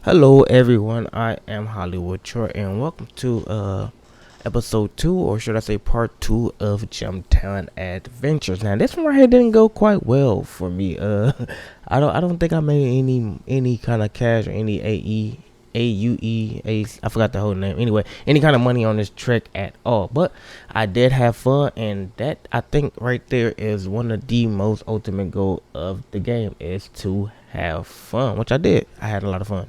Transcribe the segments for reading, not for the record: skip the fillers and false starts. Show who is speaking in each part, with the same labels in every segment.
Speaker 1: Hello everyone, I am Hollywood Troy and welcome to episode 2, or should I say part 2 of Jumptown Adventures. Now this one right here didn't go quite well for me. I don't think I made any kind of cash or any I forgot the whole name. Anyway, any kind of money on this trek at all. But I did have fun, and that I think right there is one of the most ultimate goal of the game, is to have fun, which I did. I had a lot of fun.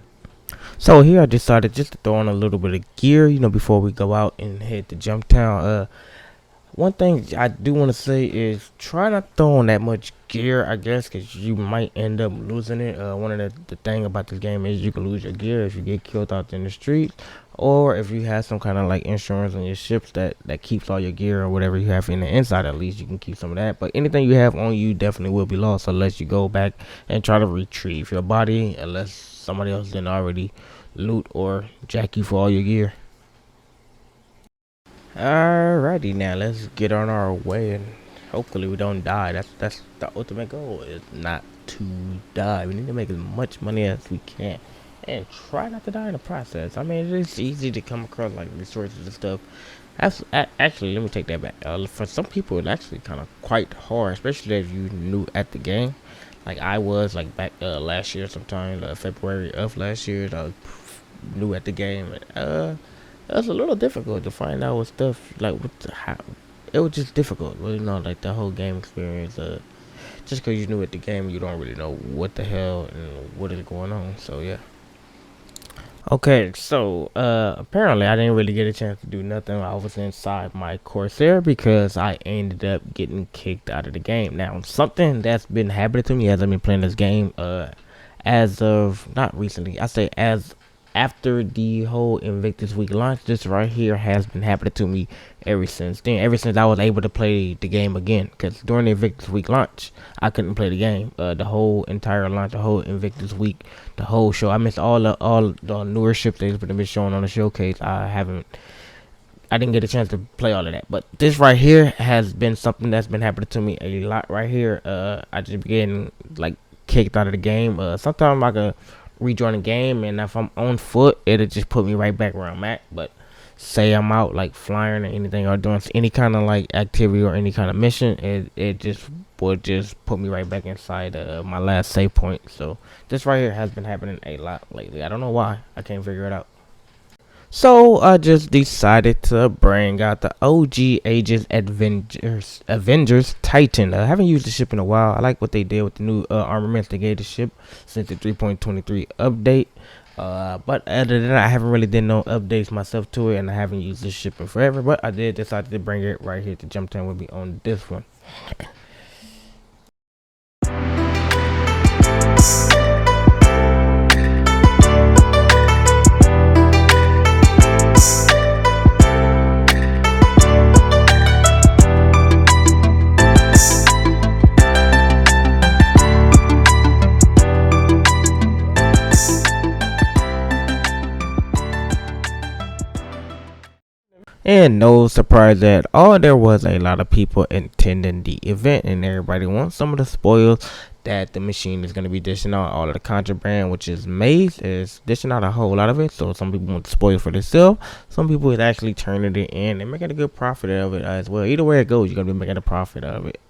Speaker 1: So here I decided just to throw on a little bit of gear, before we go out and head to Jumptown. One thing I do want to say is try not to throw on that much gear, I guess, because you might end up losing it. One of the thing about this game is you can lose your gear if you get killed out in the street, or if you have some kind of like insurance on your ships that keeps all your gear or whatever you have in the inside. At least you can keep some of that. But anything you have on you definitely will be lost unless you go back and try to retrieve your body, unless somebody else didn't already loot or jack you for all your gear. Alrighty, now let's get on our way and hopefully we don't die. That's the ultimate goal, is not to die. We need to make as much money as we can and try not to die in the process. I mean, it's easy to come across like resources and stuff. Actually, let me take that back. For some people, it's actually kind of quite hard, especially if you new at the game. Like I was, like back last year, sometime February of last year, I was new at the game. It was a little difficult to find out what stuff, like how it was just difficult. Well, like the whole game experience. Just because you're new at the game, you don't really know what the hell and what is going on. So yeah. Okay, so apparently I didn't really get a chance to do nothing. I was inside my Corsair because I ended up getting kicked out of the game. Now, something that's been happening to me as I've been playing this game, as of not recently, I say as after the whole Invictus Week launch, this right here has been happening to me ever since then. Ever since I was able to play the game again, because during the Invictus Week launch, I couldn't play the game. The whole entire launch, the whole Invictus Week, the whole show. I missed all the newer ships that's been shown on the showcase. I didn't get a chance to play all of that. But this right here has been something that's been happening to me a lot right here. I just been getting like kicked out of the game. Sometimes I could rejoin the game, and if I'm on foot, it'll just put me right back where I'm at. But say I'm out like flying or anything, or doing any kind of like activity or any kind of mission, it just would just put me right back inside my last save point. So this right here has been happening a lot lately. I don't know why. I can't figure it out. So I just decided to bring out the OG Aegis Avengers Titan. I haven't used the ship in a while. I like what they did with the new armaments they gave the ship since the 3.23 update. But other than that, I haven't really did no updates myself to it, and I haven't used this ship in forever. But I did decide to bring it right here to Jumptown with me on this one. And no surprise at all, there was a lot of people attending the event, and everybody wants some of the spoils that the machine is going to be dishing out. All of the contraband, which is Maze, is dishing out a whole lot of it. So some people want the spoils for themselves. Some people is actually turning it in and making a good profit of it as well. Either way it goes, you're going to be making a profit of it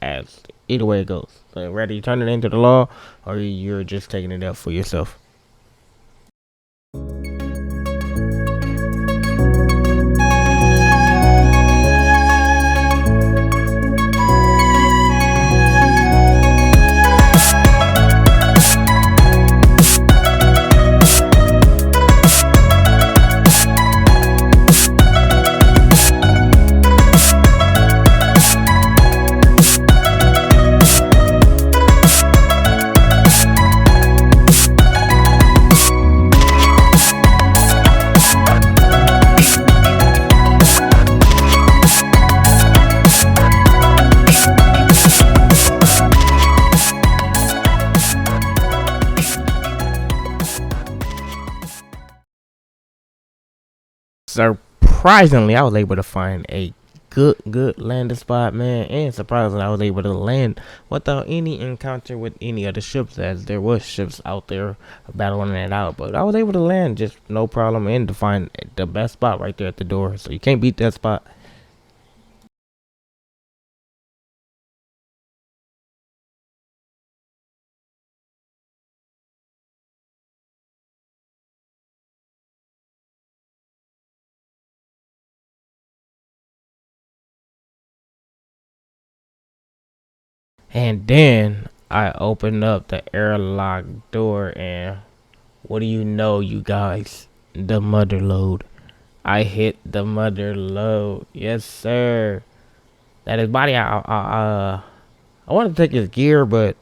Speaker 1: either way it goes. So whether you turn it into the law or you're just taking it up for yourself. Surprisingly, I was able to find a good landing spot, man. And surprisingly, I was able to land without any encounter with any other ships, as there was ships out there battling it out. But I was able to land just no problem and to find the best spot right there at the door. So you can't beat that spot. And then I opened up the airlock door, and what do you know, you guys? The mother load. I hit the mother load. Yes, sir. That his body. I wanted to take his gear, but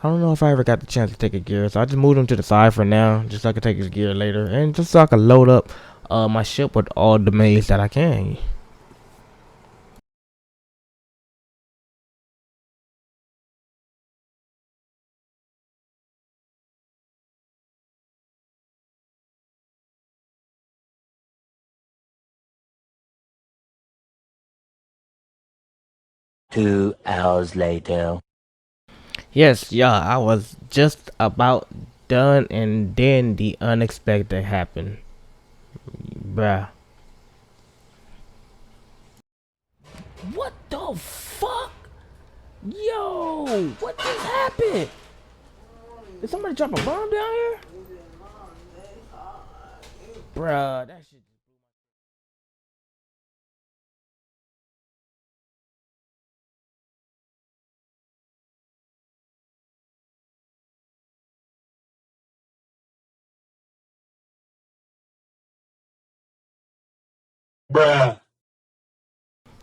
Speaker 1: I don't know if I ever got the chance to take a gear. So I just moved him to the side for now, just so I could take his gear later, and just so I could load up my ship with all the maze that I can.
Speaker 2: 2 hours later.
Speaker 1: Yes, yeah, I was just about done, and then the unexpected happened, bruh. What the fuck? Yo, what just happened? Did somebody drop a bomb down here? Bruh, that shit.
Speaker 2: Bruh.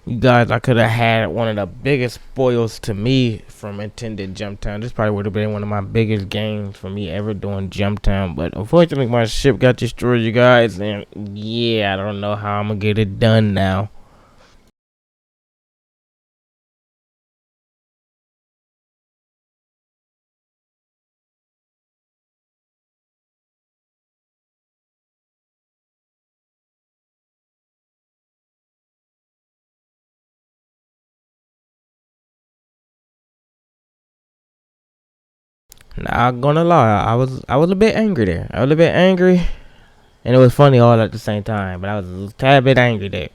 Speaker 1: You guys, I could have had one of the biggest spoils to me from attending Jumptown. This probably would have been one of my biggest games for me ever doing Jumptown. But unfortunately, my ship got destroyed, you guys. And yeah, I don't know how I'm going to get it done now. Not gonna lie, I was a bit angry there. I was a bit angry, and it was funny all at the same time. But I was a tad bit angry there.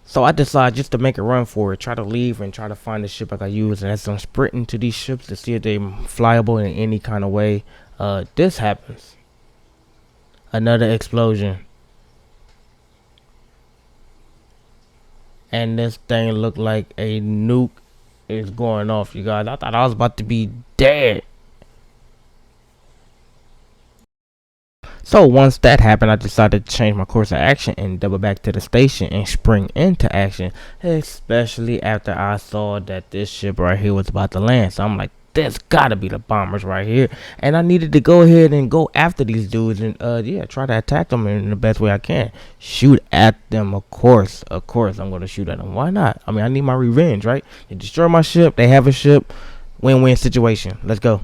Speaker 1: So I decided just to make a run for it, try to leave and try to find the ship I could use. And as I'm sprinting to these ships to see if they're flyable in any kind of way, this happens. Another explosion, and this thing looked like a nuke is going off. You guys, I thought I was about to be dead. So once that happened, I decided to change my course of action and double back to the station and spring into action. Especially after I saw that this ship right here was about to land. So I'm like, this gotta be the bombers right here. And I needed to go ahead and go after these dudes and yeah, try to attack them in the best way I can. Shoot at them, of course. Of course I'm gonna shoot at them. Why not? I mean, I need my revenge, right? They destroy my ship, they have a ship. Win-win situation. Let's go.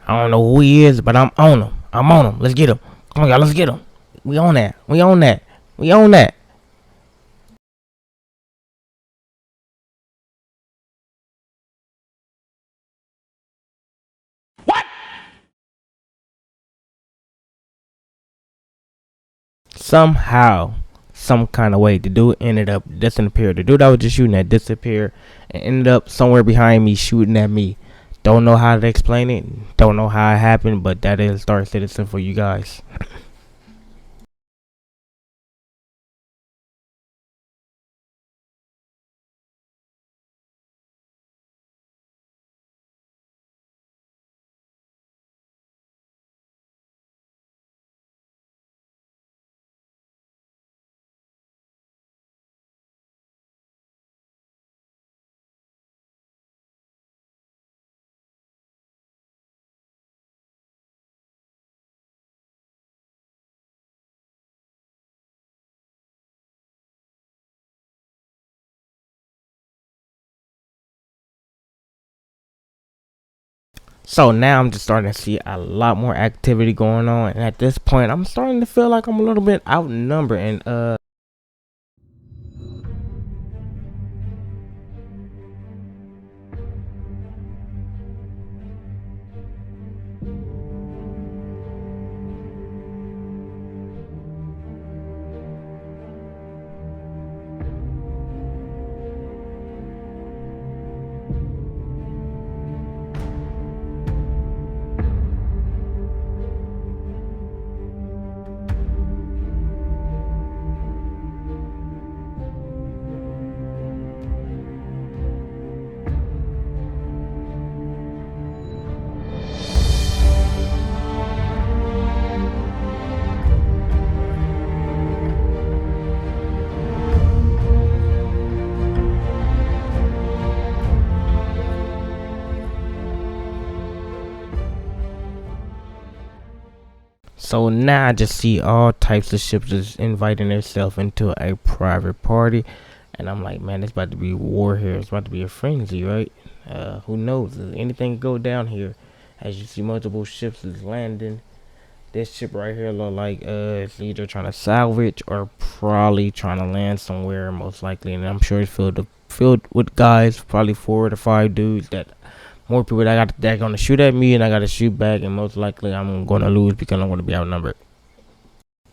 Speaker 1: I don't know who he is, but I'm on him. I'm on him. Let's get him. Come on, y'all. Let's get him. We on that. We on that. We on that. Somehow, some kind of way, the dude ended up disappearing. The dude I was just shooting at disappeared and ended up somewhere behind me shooting at me. Don't know how to explain it. Don't know how it happened, but that is Star Citizen for you guys. So now I'm just starting to see a lot more activity going on, and at this point I'm starting to feel like I'm a little bit outnumbered. And so now I just see all types of ships just inviting themselves into a private party, and I'm like, man, it's about to be war here. It's about to be a frenzy, right? Who knows? Anything can go down here. As you see, multiple ships is landing. This ship right here look like it's either trying to salvage or probably trying to land somewhere, most likely. And I'm sure it's filled with guys, probably 4 to 5 dudes that more people that gonna shoot at me, and I gotta shoot back, and most likely I'm gonna lose because I'm gonna be outnumbered.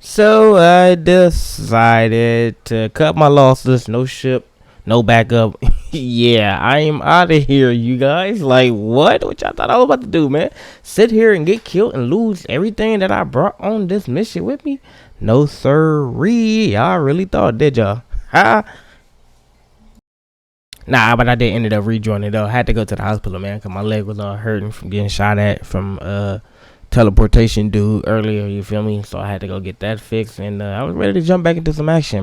Speaker 1: So I decided to cut my losses. No ship, no backup. Yeah, I am out of here, you guys. Like, what? What y'all thought I was about to do, man? Sit here and get killed and lose everything that I brought on this mission with me? No, sirree. Y'all really thought, did y'all? Ha! Nah, but I did ended up rejoining though. I had to go to the hospital, man, because my leg was all hurting from getting shot at from teleportation dude earlier, you feel me? So I had to go get that fixed, and I was ready to jump back into some action.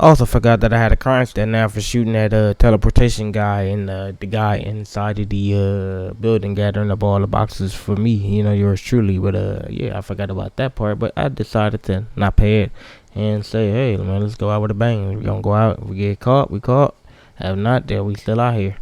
Speaker 1: Also forgot that I had a crime stat now for shooting that teleportation guy, and the guy inside of the building gathering up all the boxes for me, you know, yours truly. But yeah, I forgot about that part, but I decided to not pay it and say, hey man, let's go out with a bang. We're gonna go out. If we get caught, we caught. Have not, there we still out here.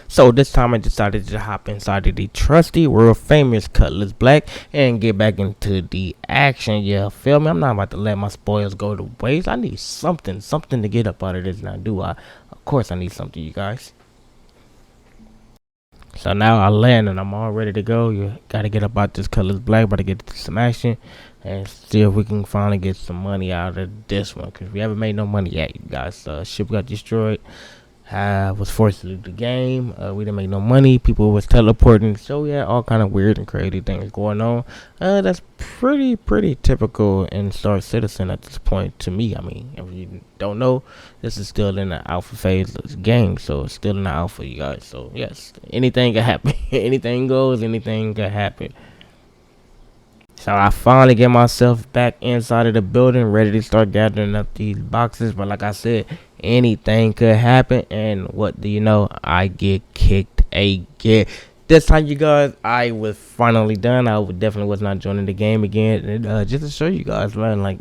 Speaker 1: So this time I decided to hop inside of the trusty, world famous Cutlass Black and get back into the action. Yeah, feel me? I'm not about to let my spoils go to waste. I need something to get up out of this now, do I? Of course I need something, you guys. So now I land and I'm all ready to go. You gotta get up out this Cutlass Black, about to get to some action and see if we can finally get some money out of this one, because we haven't made no money yet, you guys. Ship got destroyed. I was forced to leave the game. We didn't make no money. People was teleporting. So yeah, all kind of weird and crazy things going on. That's pretty typical in Star Citizen at this point to me. I mean, if you don't know, this is still in the alpha phase of the game, so it's still in the alpha, you guys. So yes, anything can happen. Anything goes. Anything can happen. So I finally get myself back inside of the building, ready to start gathering up these boxes. But like I said, anything could happen. And what do you know? I get kicked again. This time, you guys, I was finally done. I definitely was not joining the game again. And just to show you guys, man, like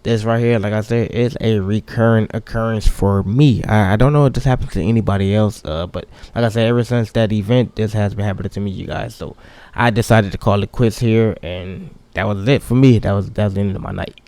Speaker 1: this right here, like I said, it's a recurring occurrence for me. I don't know if this happens to anybody else, but like I said, ever since that event, this has been happening to me, you guys. So I decided to call it quits here, and that was it for me. That was the end of my night.